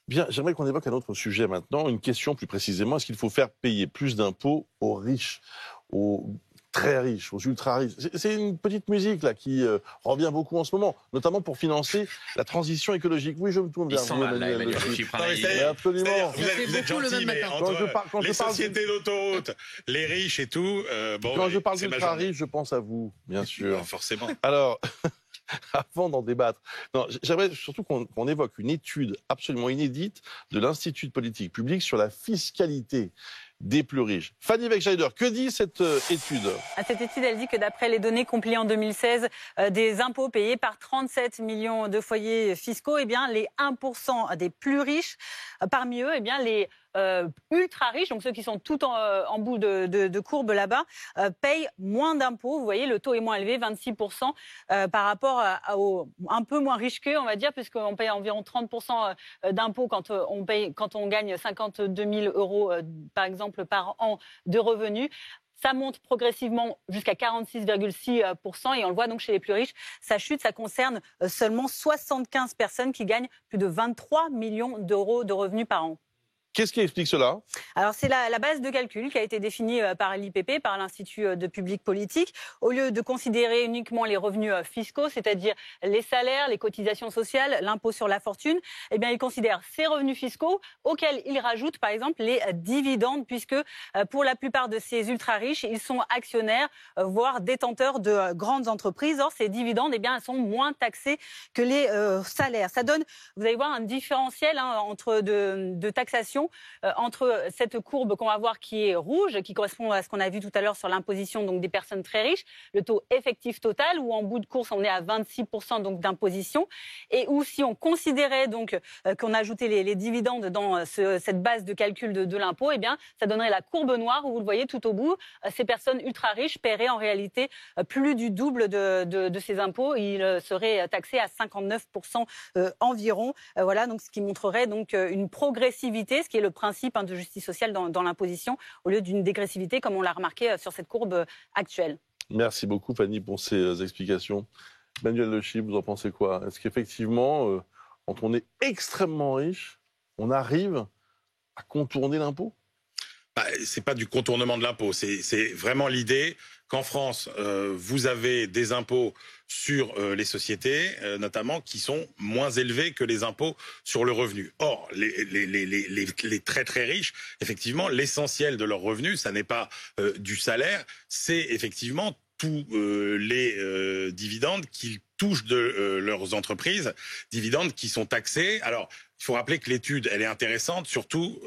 Bien, j'aimerais qu'on évoque un autre sujet maintenant, une question plus précisément. Est-ce qu'il faut faire payer plus d'impôts aux riches, aux très riches, aux ultra riches? C'est une petite musique là qui revient beaucoup en ce moment, notamment pour financer la transition écologique. Oui, je me tourne vers vous, Emmanuel Le Chypre. Absolument. Vous êtes gentil, mais entre les sociétés d'autoroute, les riches et tout, quand je parle d'ultra riches, je pense à vous, bien sûr. Forcément. Alors, avant d'en débattre, j'aimerais surtout qu'on évoque une étude absolument inédite de l'Institut de politique publique sur la fiscalité des plus riches. Fanny Wegscheider, que dit cette étude? Cette étude, elle dit que d'après les données compilées en 2016 des impôts payés par 37 millions de foyers fiscaux, eh bien, les 1% des plus riches, parmi eux, eh bien, les ultra riches, donc ceux qui sont tout en bout de courbe là-bas, payent moins d'impôts. Vous voyez, le taux est moins élevé, 26%, par rapport aux un peu moins riches qu'eux, on va dire, puisqu'on paye environ 30% d'impôts quand on gagne 52 000 euros, par exemple, par an de revenus. Ça monte progressivement jusqu'à 46,6% et on le voit donc chez les plus riches, ça chute, ça concerne seulement 75 personnes qui gagnent plus de 23 millions d'euros de revenus par an. Qu'est-ce qui explique cela? Alors c'est la base de calcul qui a été définie par l'IPP, par l'Institut de public politique. Au lieu de considérer uniquement les revenus fiscaux, c'est-à-dire les salaires, les cotisations sociales, l'impôt sur la fortune, eh bien ils considèrent ces revenus fiscaux auxquels ils rajoutent par exemple les dividendes, puisque pour la plupart de ces ultra-riches, ils sont actionnaires, voire détenteurs de grandes entreprises. Or ces dividendes, eh bien, elles sont moins taxées que les salaires. Ça donne, vous allez voir, un différentiel entre de taxation entre cette courbe qu'on va voir qui est rouge, qui correspond à ce qu'on a vu tout à l'heure sur l'imposition donc des personnes très riches, le taux effectif total, où en bout de course on est à 26% donc d'imposition, et où si on considérait donc qu'on ajoutait les dividendes dans cette base de calcul de l'impôt, eh bien ça donnerait la courbe noire où vous le voyez tout au bout, ces personnes ultra riches paieraient en réalité plus du double de ces impôts. Ils seraient taxés à 59% environ. Voilà, donc ce qui montrerait donc une progressivité, ce qui est le principe de justice sociale dans l'imposition, au lieu d'une dégressivité comme on l'a remarqué sur cette courbe actuelle. Merci beaucoup Fanny pour ces explications. Emmanuel Le Chypre, vous en pensez quoi? Est-ce qu'effectivement, quand on est extrêmement riche, on arrive à contourner l'impôt? C'est pas du contournement de l'impôt, c'est vraiment l'idée qu'en France, vous avez des impôts sur les sociétés, notamment, qui sont moins élevés que les impôts sur le revenu. Or, les très très riches, effectivement, l'essentiel de leurs revenus, ça n'est pas du salaire, c'est effectivement tous les dividendes qu'ils touchent de leurs entreprises, dividendes qui sont taxés. Alors, il faut rappeler que l'étude, elle est intéressante, surtout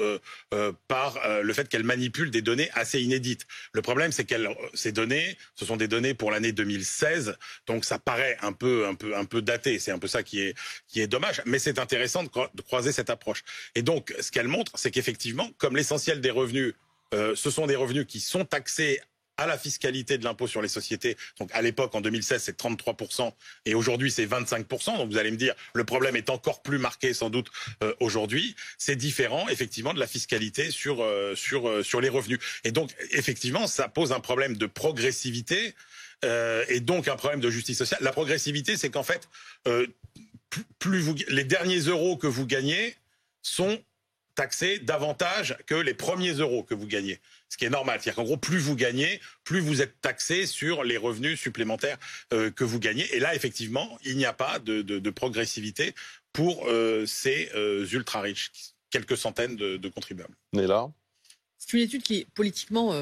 par le fait qu'elle manipule des données assez inédites. Le problème, c'est que ces données, ce sont des données pour l'année 2016, donc ça paraît un peu daté. C'est un peu ça qui est dommage, mais c'est intéressant de croiser cette approche. Et donc, ce qu'elle montre, c'est qu'effectivement, comme l'essentiel des revenus, ce sont des revenus qui sont taxés à la fiscalité de l'impôt sur les sociétés. Donc à l'époque, en 2016, c'est 33%, et aujourd'hui, c'est 25%. Donc vous allez me dire, le problème est encore plus marqué sans doute aujourd'hui. C'est différent, effectivement, de la fiscalité sur les revenus. Et donc, effectivement, ça pose un problème de progressivité et donc un problème de justice sociale. La progressivité, c'est qu'en fait, les derniers euros que vous gagnez sont taxés davantage que les premiers euros que vous gagnez. Ce qui est normal. C'est-à-dire qu'en gros, plus vous gagnez, plus vous êtes taxé sur les revenus supplémentaires que vous gagnez. Et là, effectivement, il n'y a pas de progressivité pour ces ultra-riches, quelques centaines de contribuables. On est là. C'est une étude qui, politiquement,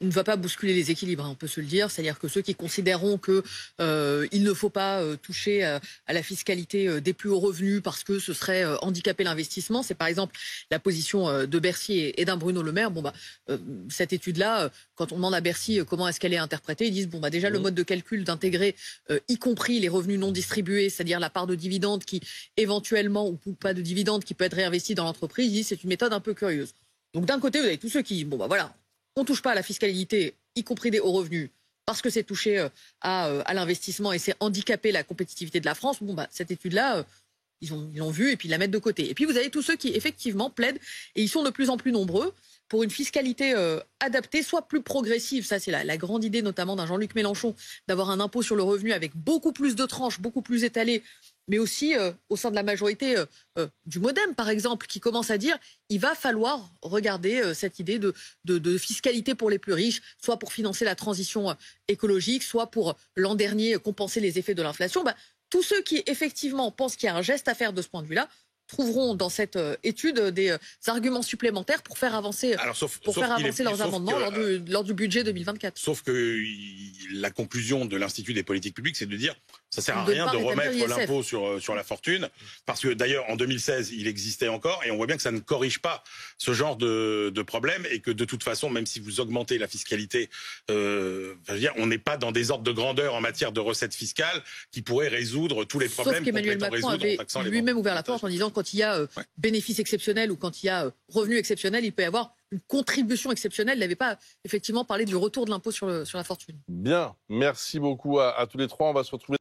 ne va pas bousculer les équilibres, on peut se le dire. C'est-à-dire que ceux qui considéreront qu'il ne faut pas toucher à la fiscalité des plus hauts revenus parce que ce serait handicaper l'investissement, c'est par exemple la position de Bercy et d'un Bruno Le Maire. Cette étude-là, quand on demande à Bercy comment est-ce qu'elle est interprétée, ils disent déjà le mode de calcul d'intégrer y compris les revenus non distribués, c'est-à-dire la part de dividendes qui éventuellement, ou pas de dividendes, qui peut être réinvestie dans l'entreprise, ils disent c'est une méthode un peu curieuse. Donc d'un côté, vous avez tous ceux qui voilà, on ne touche pas à la fiscalité, y compris des hauts revenus, parce que c'est touché à l'investissement et c'est handicaper la compétitivité de la France. Cette étude-là, ils l'ont vue et puis ils la mettent de côté. Et puis vous avez tous ceux qui, effectivement, plaident, et ils sont de plus en plus nombreux, pour une fiscalité adaptée, soit plus progressive. Ça, c'est la grande idée, notamment d'un Jean-Luc Mélenchon, d'avoir un impôt sur le revenu avec beaucoup plus de tranches, beaucoup plus étalé, mais aussi au sein de la majorité du MoDem, par exemple, qui commence à dire il va falloir regarder cette idée de fiscalité pour les plus riches, soit pour financer la transition écologique, soit pour l'an dernier compenser les effets de l'inflation. Tous ceux qui effectivement pensent qu'il y a un geste à faire de ce point de vue-là trouveront dans cette étude des arguments supplémentaires pour faire avancer, leurs amendements lors du budget 2024. Sauf que la conclusion de l'Institut des politiques publiques, c'est de dire ça sert à rien de remettre l'impôt sur la fortune, parce que d'ailleurs en 2016 il existait encore, et on voit bien que ça ne corrige pas ce genre de problème, et que de toute façon, même si vous augmentez la fiscalité, on n'est pas dans des ordres de grandeur en matière de recettes fiscales qui pourraient résoudre tous les problèmes. Sauf qu'Emmanuel Macron avait lui-même ouvert la porte en disant quand il y a bénéfice exceptionnel ou quand il y a revenu exceptionnel, il peut y avoir une contribution exceptionnelle. Il n'avait pas effectivement parlé du retour de l'impôt sur la fortune. Bien, merci beaucoup à tous les trois. On va se retrouver